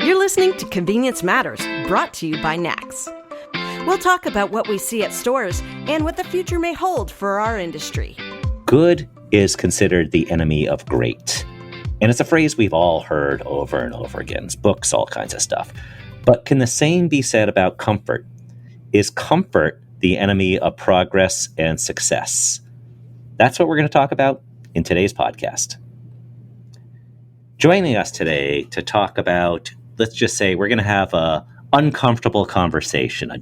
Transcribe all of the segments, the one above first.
You're listening to Convenience Matters, brought to you by Nax. We'll talk about what we see at stores and what the future may hold for our industry. Good is considered the enemy of great. And it's a phrase we've all heard over and over again. It's books, all kinds of stuff. But can the same be said about comfort? Is comfort the enemy of progress and success? That's what we're going to talk about in today's podcast. Joining us today to talk about, let's just say we're going to have a uncomfortable conversation, a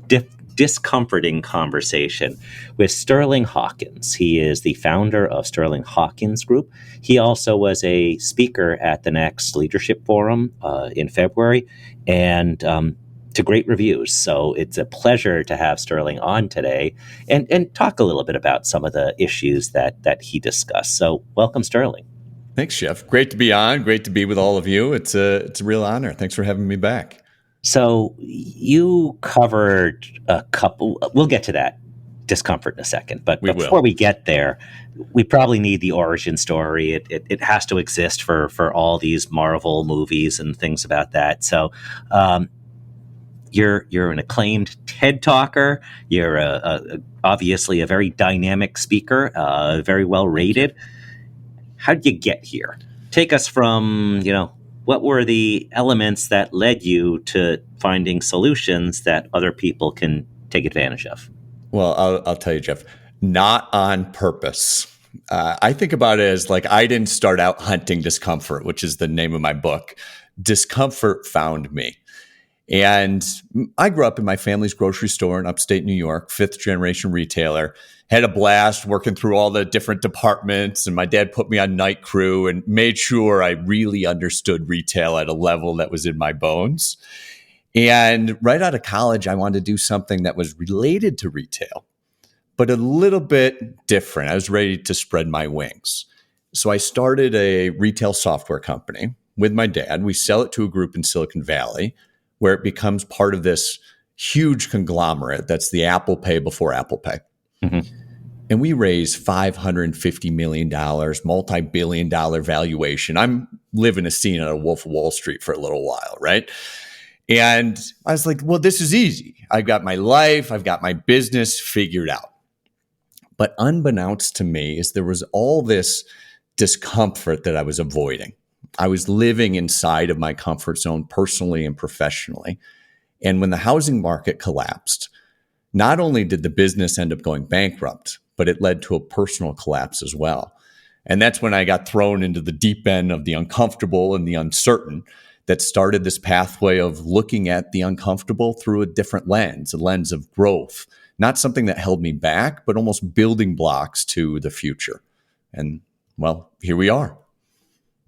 discomforting conversation with Sterling Hawkins. He is the founder of Sterling Hawkins Group. He also was a speaker at the Nax Leadership Forum in February, and to great reviews. So it's a pleasure to have Sterling on today and talk a little bit about some of the issues that he discussed. So welcome, Sterling. Thanks, Jeff. Great to be on. Great to be with all of you. It's a real honor. Thanks for having me back. So you covered a couple, we'll get to that discomfort in a second, but before we get there, we probably need the origin story. It has to exist for all these Marvel movies and things about that. So you're an acclaimed TED talker. You're obviously a very dynamic speaker, very well rated. How did you get here? Take us from, what were the elements that led you to finding solutions that other people can take advantage of? Well, I'll tell you, Jeff, not on purpose. I think about it as like I didn't start out hunting discomfort, which is the name of my book. Discomfort found me. And I grew up in my family's grocery store in upstate New York, fifth generation retailer. Had a blast working through all the different departments, and my dad put me on night crew and made sure I really understood retail at a level that was in my bones. And right out of college, I wanted to do something that was related to retail, but a little bit different. I was ready to spread my wings. So I started a retail software company with my dad. We sell it to a group in Silicon Valley where it becomes part of this huge conglomerate that's the Apple Pay before Apple Pay. Mm-hmm. And we raised $550 million, multi-billion dollar valuation. I'm living a scene out of Wolf of Wall Street for a little while, right? And I was like, well, this is easy. I've got my life, I've got my business figured out. But unbeknownst to me is there was all this discomfort that I was avoiding. I was living inside of my comfort zone personally and professionally. And when the housing market collapsed, not only did the business end up going bankrupt, but it led to a personal collapse as well. And that's when I got thrown into the deep end of the uncomfortable and the uncertain that started this pathway of looking at the uncomfortable through a different lens, a lens of growth, not something that held me back, but almost building blocks to the future. And well, here we are.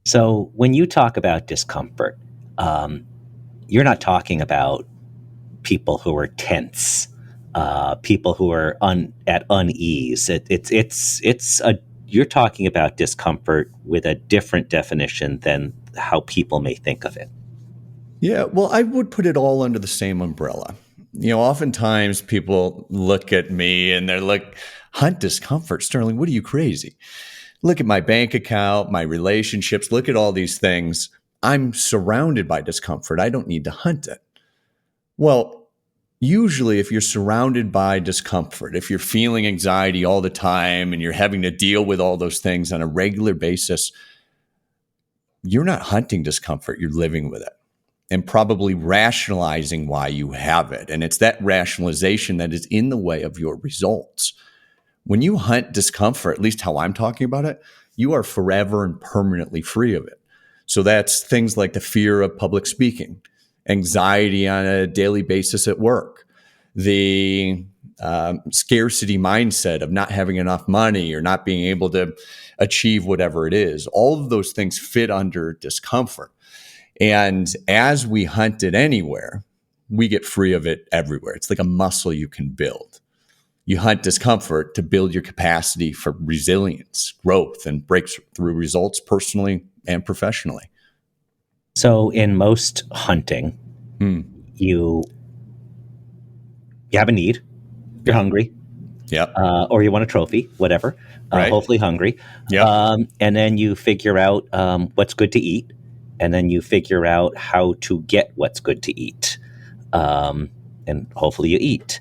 So when you talk about discomfort, you're not talking about people who are tense, people who are at unease. You're talking about discomfort with a different definition than how people may think of it. Yeah, well, I would put it all under the same umbrella. Oftentimes people look at me and they're like, hunt discomfort, Sterling, what are you, crazy? Look at my bank account, my relationships, look at all these things. I'm surrounded by discomfort. I don't need to hunt it. Well, usually if you're surrounded by discomfort, if you're feeling anxiety all the time and you're having to deal with all those things on a regular basis, you're not hunting discomfort, you're living with it and probably rationalizing why you have it. And it's that rationalization that is in the way of your results. When you hunt discomfort, at least how I'm talking about it, you are forever and permanently free of it. So that's things like the fear of public speaking, anxiety on a daily basis at work, the scarcity mindset of not having enough money or not being able to achieve whatever it is. All of those things fit under discomfort. And as we hunt it anywhere, we get free of it everywhere. It's like a muscle you can build. You hunt discomfort to build your capacity for resilience, growth, and breakthrough results personally and professionally. So in most hunting, you have a need, you're hungry, or you want a trophy, whatever, right. Hopefully hungry. Yep. And then you figure out what's good to eat. and then you figure out how to get what's good to eat. And hopefully you eat.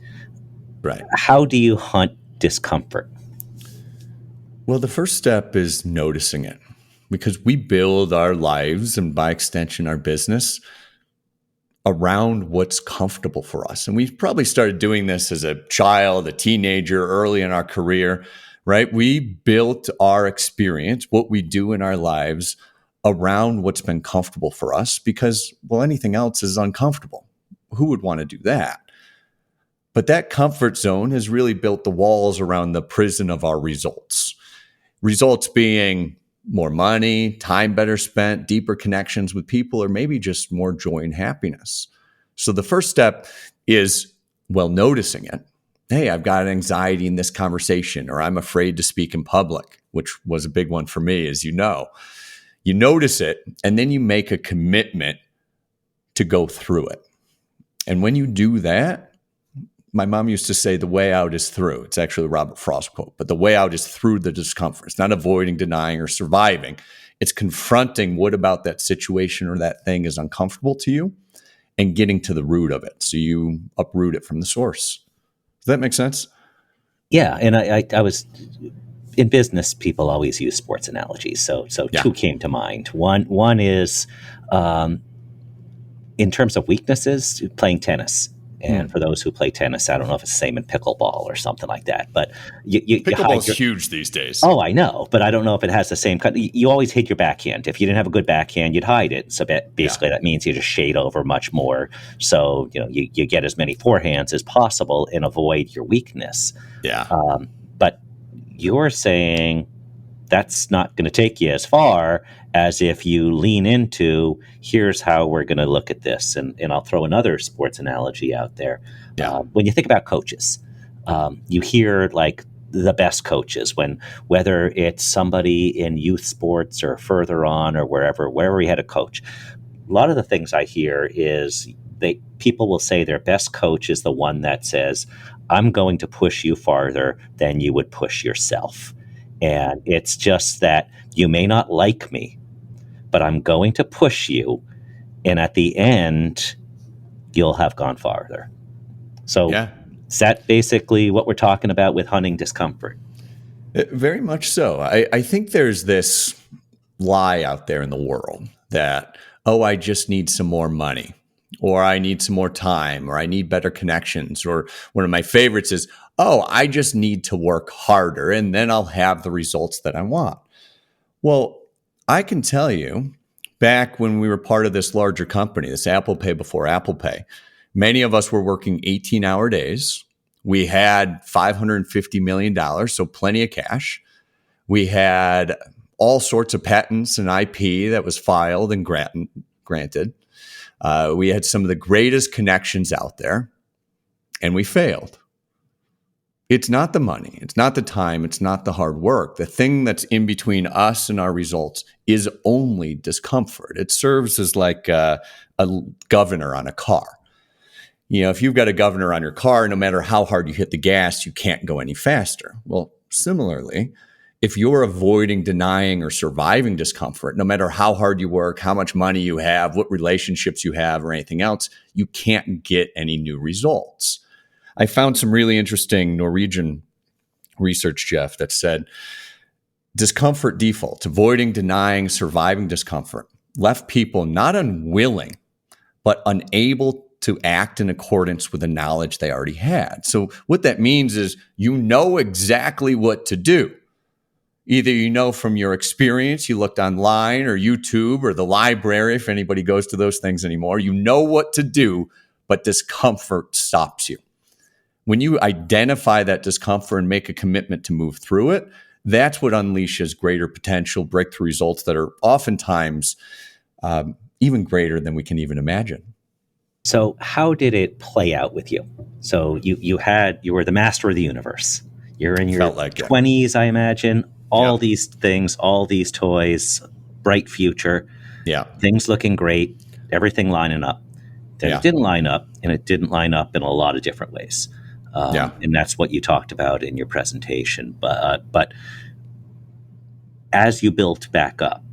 Right. How do you hunt discomfort? Well, the first step is noticing it, because we build our lives and by extension our business around what's comfortable for us. And we've probably started doing this as a child, a teenager, early in our career, right? We built our experience, what we do in our lives, around what's been comfortable for us because, well, anything else is uncomfortable. Who would want to do that? But that comfort zone has really built the walls around the prison of our results. Results being more money, time better spent, deeper connections with people, or maybe just more joy and happiness. So the first step is, well, noticing it. Hey, I've got anxiety in this conversation, or I'm afraid to speak in public, which was a big one for me, as you know. You notice it, and then you make a commitment to go through it. And when you do that, my mom used to say the way out is through. It's actually a Robert Frost quote, but the way out is through the discomfort. It's not avoiding, denying, or surviving. It's confronting what about that situation or that thing is uncomfortable to you and getting to the root of it. So you uproot it from the source. Does that make sense? Yeah. And I was in business, people always use sports analogies. So Yeah. Two came to mind. One is in terms of weaknesses, playing tennis. And for those who play tennis, I don't know if it's the same in pickleball or something like that. But pickleball is huge these days. Oh, I know, but I don't know if it has the same cut. You always hid your backhand. If you didn't have a good backhand, you'd hide it. So basically, That means you just shade over much more. So you get as many forehands as possible and avoid your weakness. Yeah. But you're saying that's not going to take you as far as if you lean into, here's how we're going to look at this. And I'll throw another sports analogy out there. Yeah. When you think about coaches, you hear like the best coaches, whether it's somebody in youth sports or further on or wherever we had a coach. A lot of the things I hear is people will say their best coach is the one that says, I'm going to push you farther than you would push yourself. And it's just that you may not like me, but I'm going to push you. And at the end, you'll have gone farther. So Is that basically what we're talking about with hunting discomfort? Very much so. I think there's this lie out there in the world that, I just need some more money, or I need some more time, or I need better connections. Or one of my favorites is, I just need to work harder and then I'll have the results that I want. Well, I can tell you, back when we were part of this larger company, this Apple Pay before Apple Pay, many of us were working 18-hour days. We had $550 million, so plenty of cash. We had all sorts of patents and IP that was filed and granted. We had some of the greatest connections out there, and we failed. It's not the money. It's not the time. It's not the hard work. The thing that's in between us and our results is only discomfort. It serves as like a governor on a car. If you've got a governor on your car, no matter how hard you hit the gas, you can't go any faster. Well, similarly, if you're avoiding, denying, or surviving discomfort, no matter how hard you work, how much money you have, what relationships you have, or anything else, you can't get any new results. I found some really interesting Norwegian research, Jeff, that said discomfort defaults, avoiding, denying, surviving discomfort, left people not unwilling, but unable to act in accordance with the knowledge they already had. So what that means is you know exactly what to do. Either from your experience, you looked online or YouTube or the library, if anybody goes to those things anymore, you know what to do, but discomfort stops you. When you identify that discomfort and make a commitment to move through it, that's what unleashes greater potential, breakthrough results that are oftentimes even greater than we can even imagine. So how did it play out with you? So you were the master of the universe. You're in your 20s, I imagine. All these things, all these toys, bright future. Yeah. Things looking great, everything lining up. Then it didn't line up, and it didn't line up in a lot of different ways. And that's what you talked about in your presentation. But as you built back up,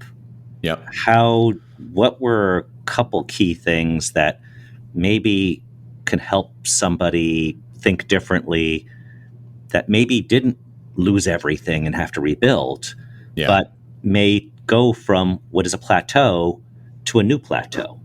Yep. What were a couple key things that maybe can help somebody think differently, that maybe didn't lose everything and have to rebuild, Yeah. but may go from what is a plateau to a new plateau?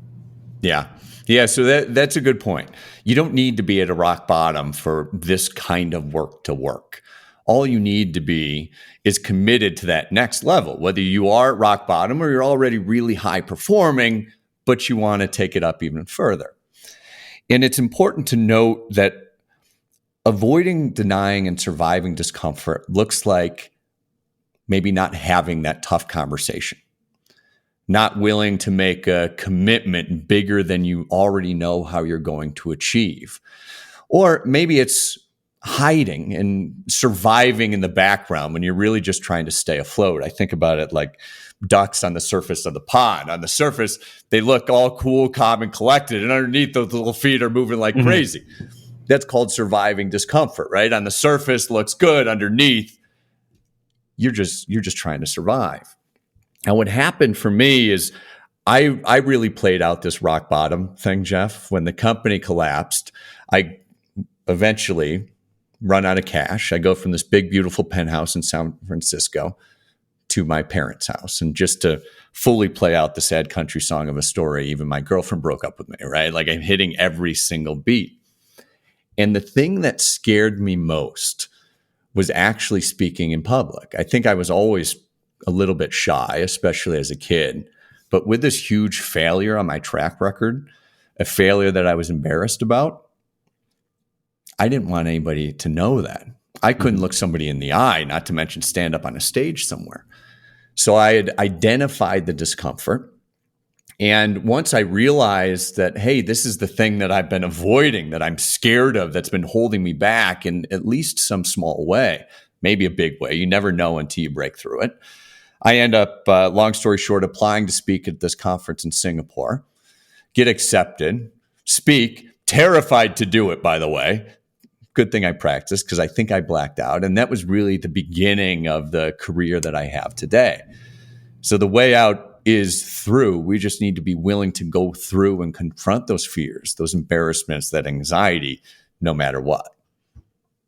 Yeah. Yeah. So that's a good point. You don't need to be at a rock bottom for this kind of work to work. All you need to be is committed to that next level, whether you are at rock bottom or you're already really high performing, but you want to take it up even further. And it's important to note that avoiding, denying, and surviving discomfort looks like maybe not having that tough conversation, not willing to make a commitment bigger than you already know how you're going to achieve. Or maybe it's hiding and surviving in the background when you're really just trying to stay afloat. I think about it like ducks on the surface of the pond. On the surface, they look all cool, calm, and collected, and underneath, those little feet are moving like crazy. That's called surviving discomfort, right? On the surface, looks good. Underneath, you're just trying to survive. And what happened for me is I really played out this rock bottom thing, Jeff. When the company collapsed, I eventually run out of cash. I go from this big, beautiful penthouse in San Francisco to my parents' house. And just to fully play out the sad country song of a story, even my girlfriend broke up with me, right? Like, I'm hitting every single beat. And the thing that scared me most was actually speaking in public. I think I was always a little bit shy, especially as a kid. But with this huge failure on my track record, a failure that I was embarrassed about, I didn't want anybody to know that. I couldn't look somebody in the eye, not to mention stand up on a stage somewhere. So I had identified the discomfort. And once I realized that, hey, this is the thing that I've been avoiding, that I'm scared of, that's been holding me back in at least some small way, maybe a big way. You never know until you break through it. I end up, long story short, applying to speak at this conference in Singapore, get accepted, speak, terrified to do it, by the way. Good thing I practiced, because I think I blacked out. And that was really the beginning of the career that I have today. So the way out is through. We just need to be willing to go through and confront those fears, those embarrassments, that anxiety, no matter what.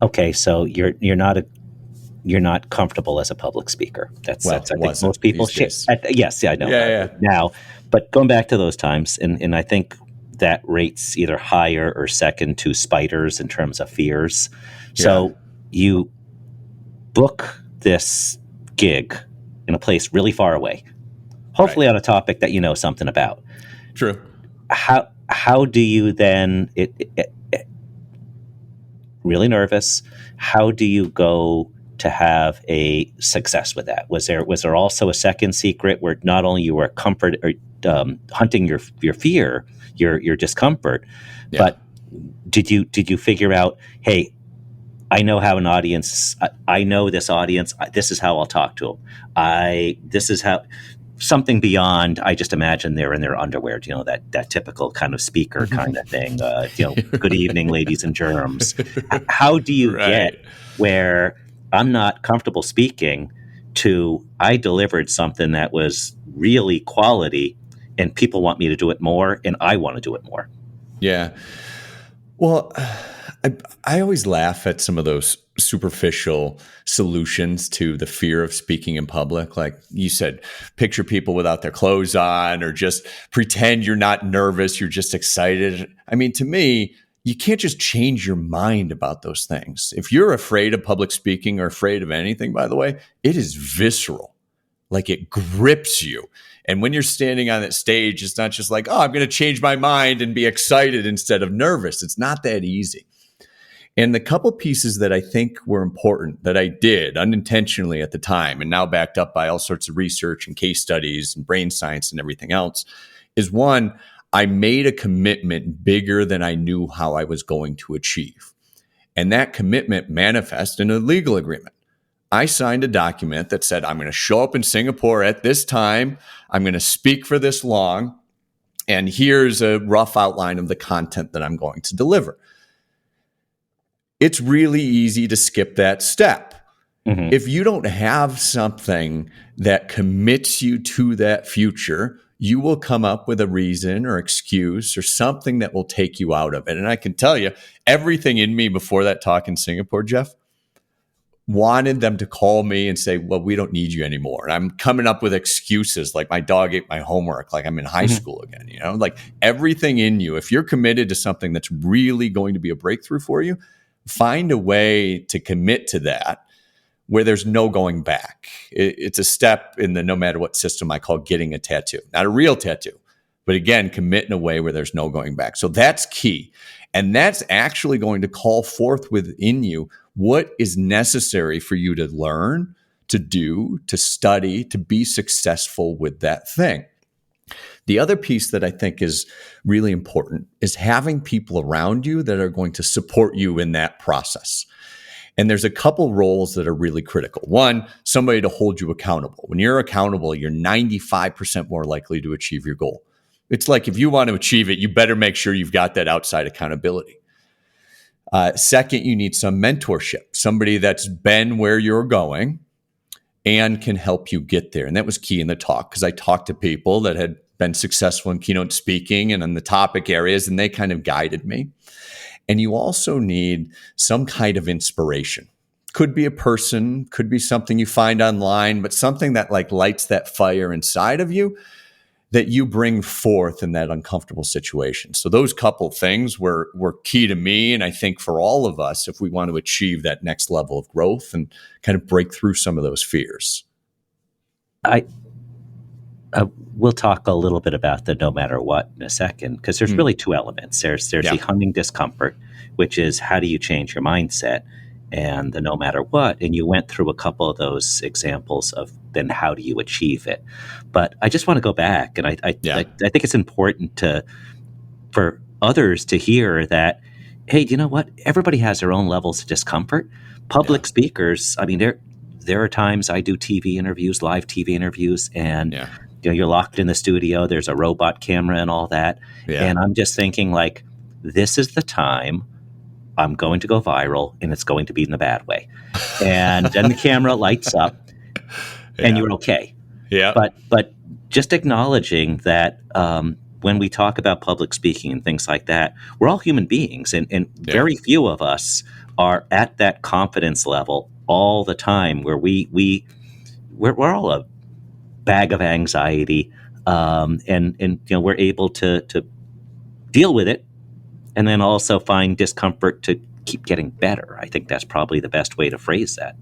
Okay, so you're not comfortable as a public speaker. That's I think most people share. Yes, I know. Yeah. Now, but going back to those times, and I think that rates either higher or second to spiders in terms of fears. Yeah. So you book this gig in a place really far away, hopefully on a topic that you know something about. True. How do you then, really nervous, how do you go to have a success with that? Was there also a second secret where not only you were hunting your fear, your discomfort, but did you figure out, hey, I know how an audience, I know this audience, this is how I'll talk to them. This is how, something beyond, I just imagine they're in their underwear, that typical kind of speaker kind of thing, good evening, ladies and germs. How do you get where I'm not comfortable speaking to I delivered something that was really quality and people want me to do it more and I want to do it more? Yeah. Well, I always laugh at some of those superficial solutions to the fear of speaking in public. Like you said, picture people without their clothes on, or just pretend you're not nervous, you're just excited. I mean, to me, you can't just change your mind about those things. If you're afraid of public speaking or afraid of anything, by the way, it is visceral. Like, it grips you. And when you're standing on that stage, it's not just like, oh, I'm going to change my mind and be excited instead of nervous. It's not that easy. And the couple pieces that I think were important that I did unintentionally at the time, and now backed up by all sorts of research and case studies and brain science and everything else, is one, I made a commitment bigger than I knew how I was going to achieve. And that commitment manifests in a legal agreement. I signed a document that said, I'm going to show up in Singapore at this time. I'm going to speak for this long. And here's a rough outline of the content that I'm going to deliver. It's really easy to skip that step. Mhm. If you don't have something that commits you to that future, you will come up with a reason or excuse or something that will take you out of it. And I can tell you, everything in me before that talk in Singapore, Jeff, wanted them to call me and say, well, we don't need you anymore. And I'm coming up with excuses like my dog ate my homework, like I'm in high school again, like everything in you. If you're committed to something that's really going to be a breakthrough for you, find a way to commit to that where there's no going back. It's a step in the no matter what system I call getting a tattoo, not a real tattoo, but again, commit in a way where there's no going back. So that's key. And that's actually going to call forth within you what is necessary for you to learn, to do, to study, to be successful with that thing. The other piece that I think is really important is having people around you that are going to support you in that process. And there's a couple roles that are really critical. One, somebody to hold you accountable. When you're accountable, you're 95% more likely to achieve your goal. It's like if you want to achieve it, you better make sure you've got that outside accountability. Second, you need some mentorship, somebody that's been where you're going and can help you get there. And that was key in the talk because I talked to people that had been successful in keynote speaking and in the topic areas, and they kind of guided me. And you also need some kind of inspiration. Could be a person, could be something you find online, but something that like lights that fire inside of you that you bring forth in that uncomfortable situation. So those couple things were key to me. And I think for all of us, if we want to achieve that next level of growth and kind of break through some of those fears. We'll talk a little bit about the no matter what in a second, because there's really two elements. There's the humming discomfort, which is how do you change your mindset, and the no matter what. And you went through a couple of those examples of then how do you achieve it. But I just want to go back, and I think it's important for others to hear that, hey, you know what? Everybody has their own levels of discomfort. Public speakers, I mean, there are times I do TV interviews, live TV interviews, and you're locked in the studio. There's a robot camera and all that. Yeah. And I'm just thinking like, this is the time I'm going to go viral, and it's going to be in the bad way. And then the camera lights up and you're okay. Yeah. But just acknowledging that when we talk about public speaking and things like that, we're all human beings, and very few of us are at that confidence level all the time where we're all a bag of anxiety, and we're able to deal with it, and then also find discomfort to keep getting better. I think that's probably the best way to phrase that.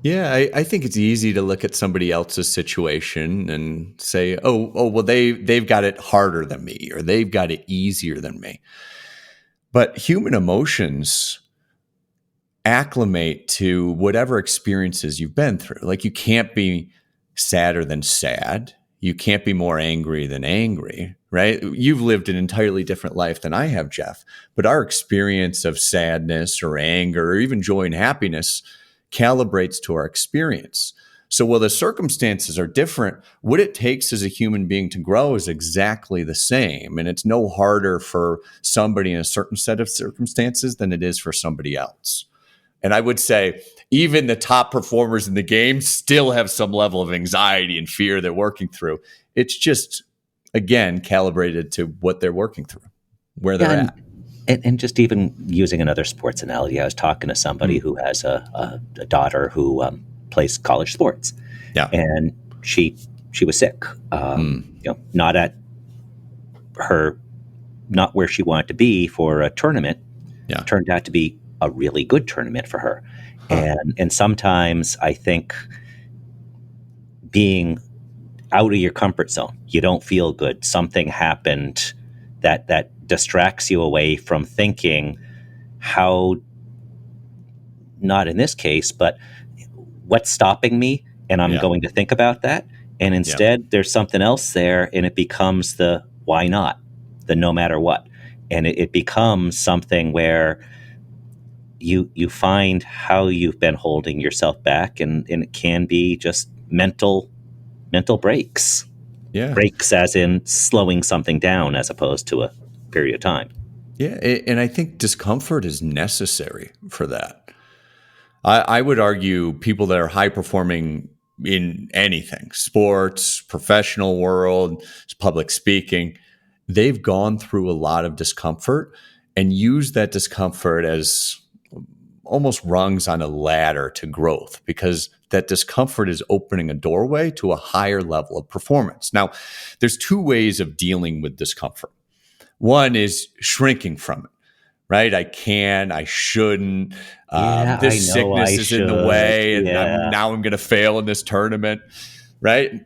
Yeah, I think it's easy to look at somebody else's situation and say, oh, well, they've got it harder than me, or they've got it easier than me. But human emotions acclimate to whatever experiences you've been through. Like you can't be sadder than sad. You can't be more angry than angry, right? You've lived an entirely different life than I have, Jeff. But our experience of sadness or anger or even joy and happiness calibrates to our experience. So while the circumstances are different, what it takes as a human being to grow is exactly the same. And it's no harder for somebody in a certain set of circumstances than it is for somebody else. And I would say even the top performers in the game still have some level of anxiety and fear they're working through. It's just, again, calibrated to what they're working through, where they're at. And just even using another sports analogy, I was talking to somebody who has a daughter who plays college sports. Yeah. And she was sick, not where she wanted to be for a tournament. Yeah. Turned out to be a really good tournament for her. And sometimes I think being out of your comfort zone, you don't feel good. Something happened that distracts you away from thinking how, not in this case, but what's stopping me? And I'm going to think about that. And instead there's something else there, and it becomes the why not, the no matter what. And it becomes something where you find how you've been holding yourself back, and it can be just mental breaks. Yeah. Breaks as in slowing something down as opposed to a period of time. Yeah, and I think discomfort is necessary for that. I would argue people that are high performing in anything, sports, professional world, public speaking, they've gone through a lot of discomfort and used that discomfort as almost rungs on a ladder to growth, because that discomfort is opening a doorway to a higher level of performance. Now, there's two ways of dealing with discomfort. One is shrinking from it, right? I shouldn't. This sickness is in the way, and I'm going to fail in this tournament, right?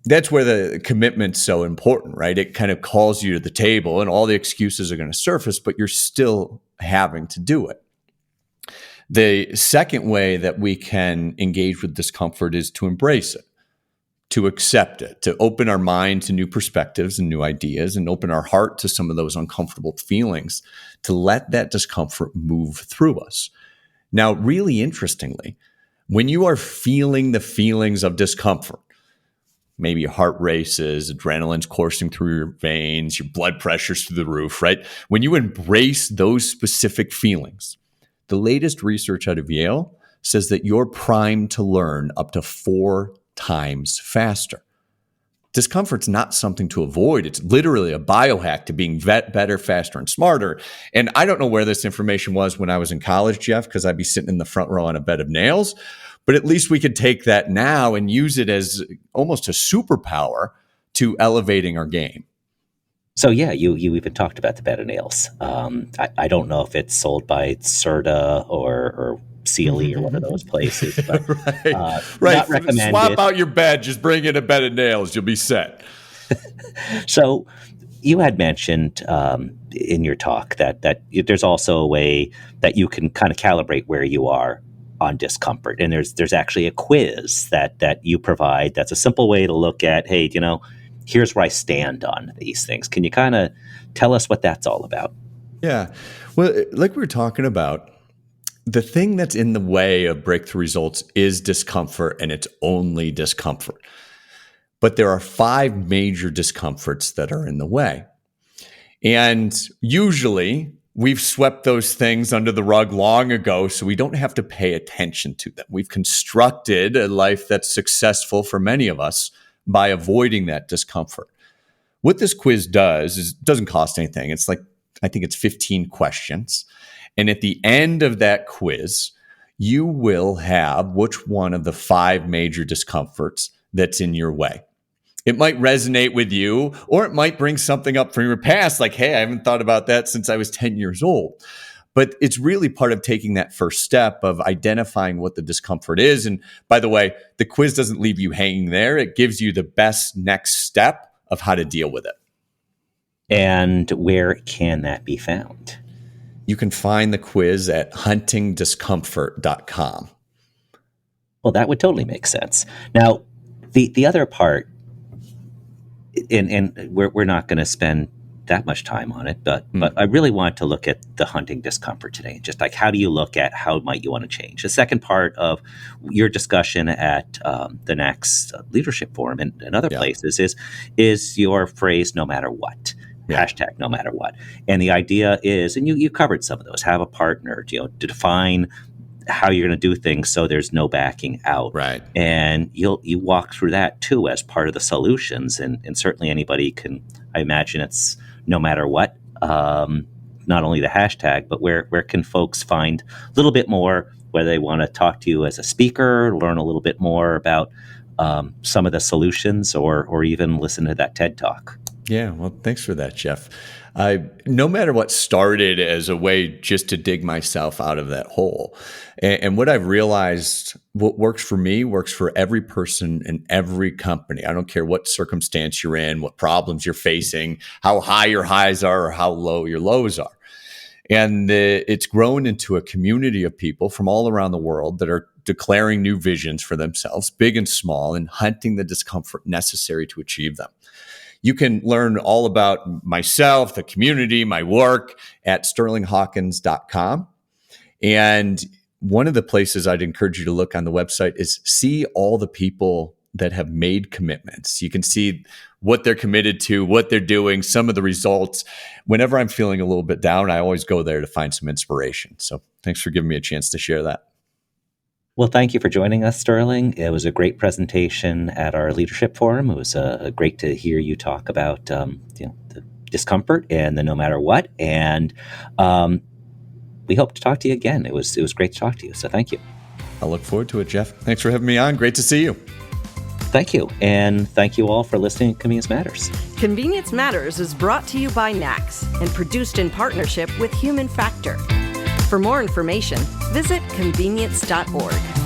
That's where the commitment's so important, right? It kind of calls you to the table, and all the excuses are going to surface, but you're still having to do it. The second way that we can engage with discomfort is to embrace it, to accept it, to open our mind to new perspectives and new ideas, and open our heart to some of those uncomfortable feelings, to let that discomfort move through us. Now, really interestingly, when you are feeling the feelings of discomfort, maybe your heart races, adrenaline's coursing through your veins, your blood pressure's through the roof, right? When you embrace those specific feelings, the latest research out of Yale says that you're primed to learn up to 4 times faster. Discomfort's not something to avoid. It's literally a biohack to being better, faster, and smarter. And I don't know where this information was when I was in college, Jeff, because I'd be sitting in the front row on a bed of nails. But at least we could take that now and use it as almost a superpower to elevating our game. So yeah, you even talked about the bed of nails. I don't know if it's sold by Serta or Sealy or one of those places, but right. Not recommended. Swap out your bed, just bring in a bed of nails, you'll be set. So you had mentioned in your talk that there's also a way that you can kind of calibrate where you are on discomfort, and there's actually a quiz that you provide. That's a simple way to look at, hey, here's where I stand on these things. Can you kind of tell us what that's all about? Yeah. Well, like we were talking about, the thing that's in the way of breakthrough results is discomfort, and it's only discomfort. But there are 5 major discomforts that are in the way. And usually we've swept those things under the rug long ago, so we don't have to pay attention to them. We've constructed a life that's successful for many of us by avoiding that discomfort. What this quiz does is it doesn't cost anything. It's like, I think it's 15 questions. And at the end of that quiz, you will have which one of the 5 major discomforts that's in your way. It might resonate with you, or it might bring something up from your past, like, hey, I haven't thought about that since I was 10 years old. But it's really part of taking that first step of identifying what the discomfort is. And by the way, the quiz doesn't leave you hanging there. It gives you the best next step of how to deal with it. And where can that be found? You can find the quiz at huntingdiscomfort.com. Well, that would totally make sense. Now, the other part, and we're not going to spend that much time on it, but I really want to look at the hunting discomfort today. Just like, how do you look at how might you want to change? The second part of your discussion at the next leadership forum and other places is your phrase, no matter what. Hashtag no matter what. And the idea is, and you covered some of those, have a partner, to define how you're going to do things so there's no backing out. Right. And you walk through that too as part of the solutions. And certainly anybody can, I imagine it's no matter what, not only the hashtag, but where can folks find a little bit more, whether they want to talk to you as a speaker, learn a little bit more about some of the solutions, or even listen to that TED Talk. Yeah, well, thanks for that, Jeff. No matter what started as a way just to dig myself out of that hole. And what I've realized, what works for me works for every person in every company. I don't care what circumstance you're in, what problems you're facing, how high your highs are or how low your lows are. And it's grown into a community of people from all around the world that are declaring new visions for themselves, big and small, and hunting the discomfort necessary to achieve them. You can learn all about myself, the community, my work at sterlinghawkins.com. And one of the places I'd encourage you to look on the website is see all the people that have made commitments. You can see what they're committed to, what they're doing, some of the results. Whenever I'm feeling a little bit down, I always go there to find some inspiration. So thanks for giving me a chance to share that. Well, thank you for joining us, Sterling. It was a great presentation at our leadership forum. It was great to hear you talk about the discomfort and the no matter what. And we hope to talk to you again. It was great to talk to you. So thank you. I look forward to it, Jeff. Thanks for having me on. Great to see you. Thank you. And thank you all for listening to Convenience Matters. Convenience Matters is brought to you by NACS and produced in partnership with Human Factor. For more information, visit convenience.org.